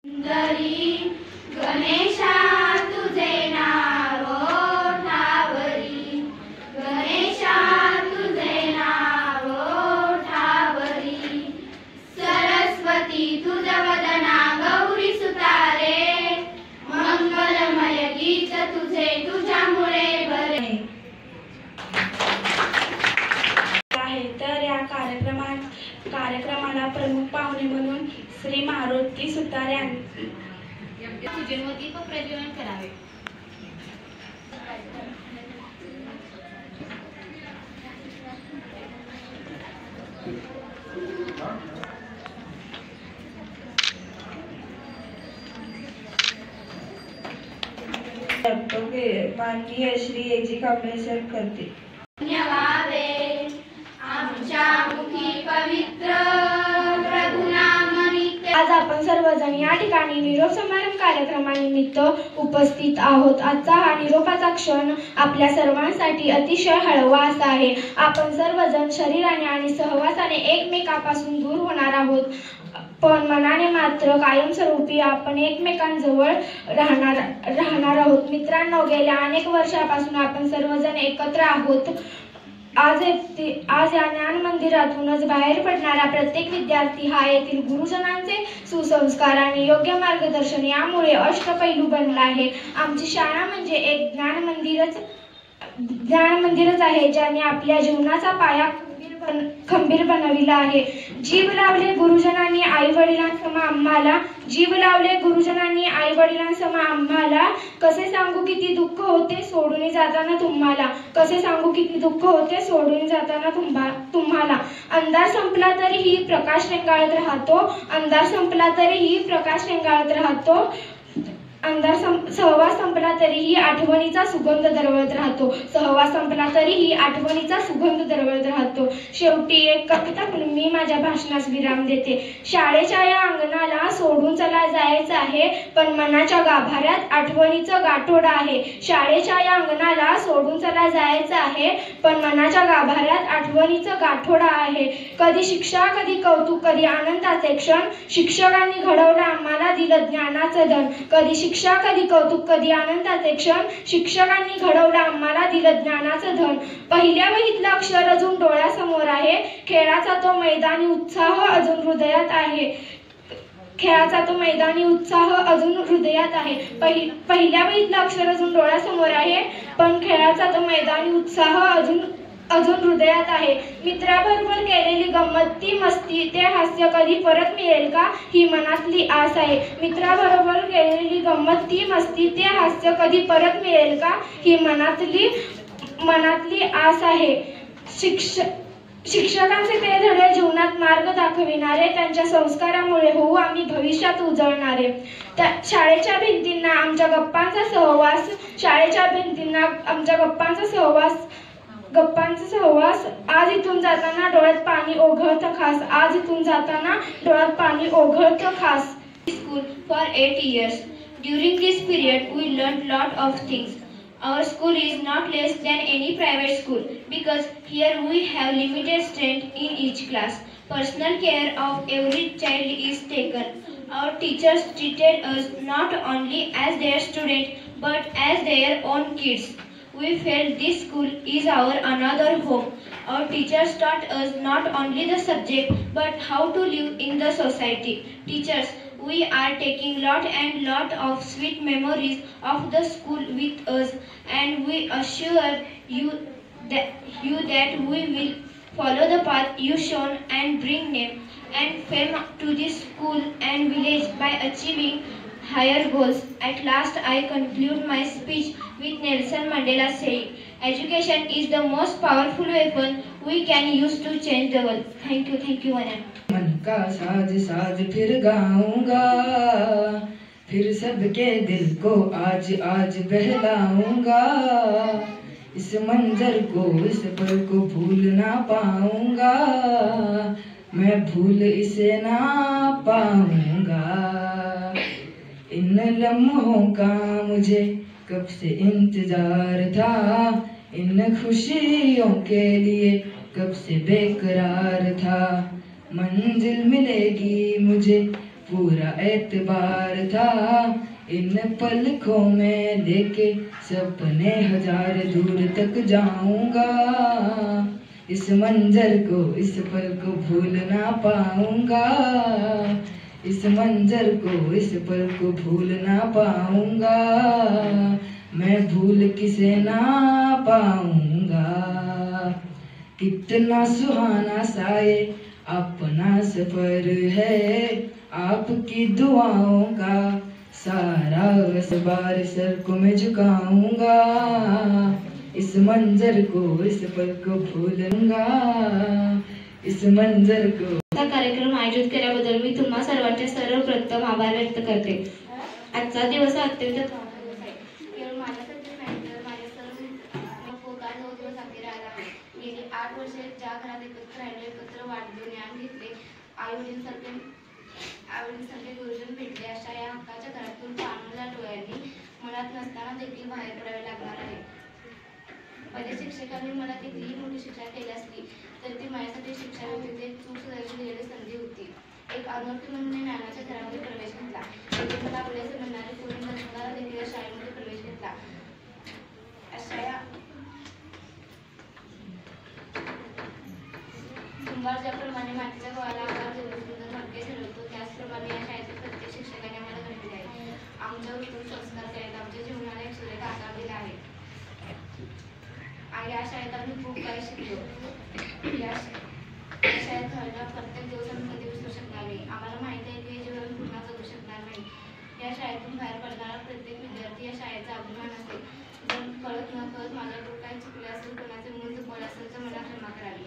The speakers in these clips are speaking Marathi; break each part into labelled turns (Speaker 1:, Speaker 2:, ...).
Speaker 1: सुंदरी गणेशा तुझे नाव ठावरी, गणेशा तुझे नाव ठावरी, सरस्वती तुझ वदना गौरी सुतारे, मंगलमय गीत तुझे तुझ्यामुळे बरे.
Speaker 2: तर या कार्यक्रमाला प्रमुख पाहुणे म्हणून श्री मारुती सुतार यांनी
Speaker 1: पूजन व दीप प्रज्वलन करावे.
Speaker 2: माननीय श्री एजी कांबळे सर करते.
Speaker 1: धन्यवादे आमच्या मुखी पवित्र प्रभुनाम नित्य.
Speaker 2: आज आपण सर्वजण या ठिकाणी निरोप समारंभ कार्यक्रमानिमित्त उपस्थित आहोत. आजचा हा निरोपाचा क्षण आपल्या सर्वांसाठी अतिशय हळवा असा आहे. आपण सर्वजण शरीराने आणि सहवासाने एकमेकांपासून दूर होणार आहोत, पण मनाने मात्र कायमस्वरूपी आपण एकमेकांजवळ राहणार आहोत. मित्रांनो, गेल्या अनेक वर्षापासून आपण सर्वजण एकत्र आहोत. आज या ज्ञान मंदिरातूनच बाहेर पडणारा प्रत्येक विद्यार्थी हा येथील गुरुजनांचे सुसंस्कार आणि योग्य मार्गदर्शन यामुळे अष्टपैलू बनला आहे. आमची शाळा म्हणजे एक ज्ञान मंदिरच आहे, ज्याने आपल्या जीवनाचा पाया खंबीर बनविला आहे. जीव लावले गुरुजनांनी आई वडिलांसम आम्हाला, जीव लावले गुरुजनांनी आई वडिलांसम आम्हाला, कसे सांगू किती दुःख होते सोडून जाताना तुम्हाला, कसे सांगू किती दुःख होते सोडून जाताना तुम्हाला. अंधार संपला तरीही प्रकाश रेंगाळत राहतो, अंधार संपला तरीही प्रकाश रेंगाळत राहतो, सहवास संपला तरीही आठवणीचा सुगंध दरवळत राहतो, सहवास संपला तरीही आठवणीचा सुगंध दरवळत राहतो. शेवटी एक कविता म्हणून मी माझ्या भाषणास विराम देते. शाळेच्या या अंगणाला सोडून चला जायचं आहे, पण मनाच्या गाभाऱ्यात आठवणीचं गाठोडं आहे. शाळेच्या या अंगणाला सोडून चला जायचं आहे, पण मनाच्या गाभाऱ्यात आठवणीचं गाठोडं आहे. कधी शिक्षा, कधी कौतुक, कधी आनंदाचे क्षण, शिक्षकांनी घडवलं आम्हाला, दिलं ज्ञानाचं धन. कधी शिक्षा, कधी कौतुक, कधी आनंदाचे क्षण, शिक्षकांनी घडवलं आम्हाला, दिलं ज्ञानाचं धन. पहिल्या वहीतलं अक्षर अजून डोळ्यासमोर आहे, खेळाचा तो मैदानी उत्साह अजून हृदयात आहे, खेळाचा तो मैदानी उत्साह अजून हृदयात आहे. पहिल्या वहीतलं अक्षर अजून डोळ्यासमोर आहे, पण खेळाचा तो मैदानी उत्साह अजून हृदयात आहे. मित्राबरोबर केलेली गंमत ती मस्ती ते हास्य कधी परत मिळेल का, ही मनातली आस आहे. मित्राबरोबर केलेली गंमत ती मस्ती ते हास्य कधी परत मिळेल का, ही मनातली आस आहे. शिक्षकांचे ते धडे जीवनात मार्ग दाखविणारे, त्यांच्या संस्कारामुळे होऊ आम्ही भविष्यात उजळणारे. शाळेच्या भिंतींना आमच्या गप्पांचा सहवास, शाळेच्या भिंतींना आमच्या गप्पांचा सहवास, आज इथून जाताना डोळ्यात पाणी ओघळतं खास, आज इथून जाताना डोळ्यात पाणी ओघळतं खास.
Speaker 1: School for 8 years. During this period, we learned lot of things. Our school is not less than any private school because here we have limited strength in each class. Personal care of every child is taken. Our teachers treated us not only as their students but as their own kids. We felt this school is our another home. Our teachers taught us not only the subject but how to live in the society. Teachers, we are taking lot of sweet memories of the school with us, and we assure you that we will follow the path you shown and bring name and fame to this school and village by achieving higher goals. At last I conclude my speech with Nelson Mandela saying, education is the most powerful weapon we can use to change the world. Thank you Anand.
Speaker 3: मन का साज साज फिर गाऊंगा, फिर सबके दिल को आज आज बहलाऊंगा, इस मंजर को इस पल को भूल ना पाऊंगा, मैं भूल इसे ना पाऊंगा. इन लम्हों का मुझे कब से इंतजार था, इन खुशियों के लिए कब से बेकरार था. मंजिल मिलेगी मुझे पूरा एतबार था। इन पलकों में लेके सपने हजार दूर तक जाऊंगा। इस मंजर को, इस पल को भूल ना पाऊंगा। इस मंजर को, इस पल को भूल ना पाऊंगा। मैं भूल किसे ना पाऊंगा। कितना सुहाना सा ये अपना सफर है, आपकी दुआओं का सारा असबार सर को मैं झुकाऊंगा। इस मंजर को, इस पल को भूलूंगा। इस मंजर को।
Speaker 2: कार्यक्रम आयोजित केल्याबद्दल मी तुम्हा सर्वांचे सर्वप्रथम आभार व्यक्त करते। आजचा दिवस अत्यंत दिवस आहे। केवळ माझ्यासाठीच नाही तर माझ्या सर्व काल 9 दिवस अखेर आला आहे। गेली 8 वर्षे ज्या घरात एकत्र राहिले, एकत्र वाढलो, ज्ञान घेतले, आईवडीलसारखे गुरुजन भेटले, अशा या हक्काच्या घरातून पाण्याच्या डोळ्यांनी मनात नसताना देखील बाहेर पडावे लागणार आहे। माझ्या शिक्षकांनी मला कितीही मोठी शिक्षा केली असली तर ती माझ्यासाठी शिक्षा होती, ते चूक सुधारण्याची दिलेली संधी होती। एक अनोळखी म्हणून ज्ञानाच्या घरामध्ये प्रवेश घेतला। तिथे मला आपल्याचे म्हणणारे कोणी नसणारा देखील या शाळेमध्ये प्रवेश घेतला। अशा या कुंभार ज्याप्रमाणे मातीच्या गोळाला आकार देऊन सुंदर मडके ठरवतो, त्याचप्रमाणे या शाळेतील प्रत्येक शिक्षकाने आम्हाला घडविले आहे। आमच्यावर उत्तम संस्कार केले, आमच्या जीवनाला एक सुरेख आकार दिला आहे। या शाळेत आम्ही खूप काही शिकलो। या शाळेत घडलेला प्रत्येक दिवस आम्ही कधी विसरू शकणार नाही। आम्हाला माहिती आहे की हे जीवन पुन्हा जगू शकणार नाही। या शाळेतून बाहेर पडणारा प्रत्येक विद्यार्थी या शाळेचा अभिमान असते। जर कळत न कळत माझ्याकडून काही चुकले असेल, कोणाचे मन दुखवले असेल तर मला क्षमा करावी।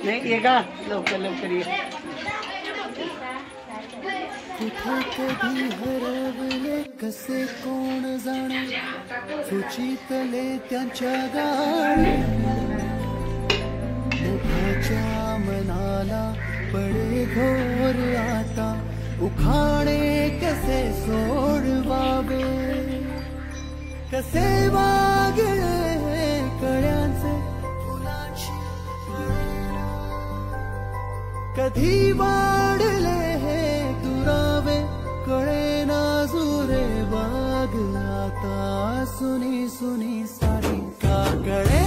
Speaker 4: नाही ये का लवकर लवकर ये।
Speaker 5: कधी हरवले कसे कोण जाणे, सुचितले त्यांच्या गाणे, मोठाच्या मनाला पडे घोर आता, उखाणे कसे सोडवावे, कसे वागले कळ्यांचे फुलांची फळेना, कधी वाढले हे दुरावे कळेना जुरे बाग आता, सुनी सुनी सारी का कळे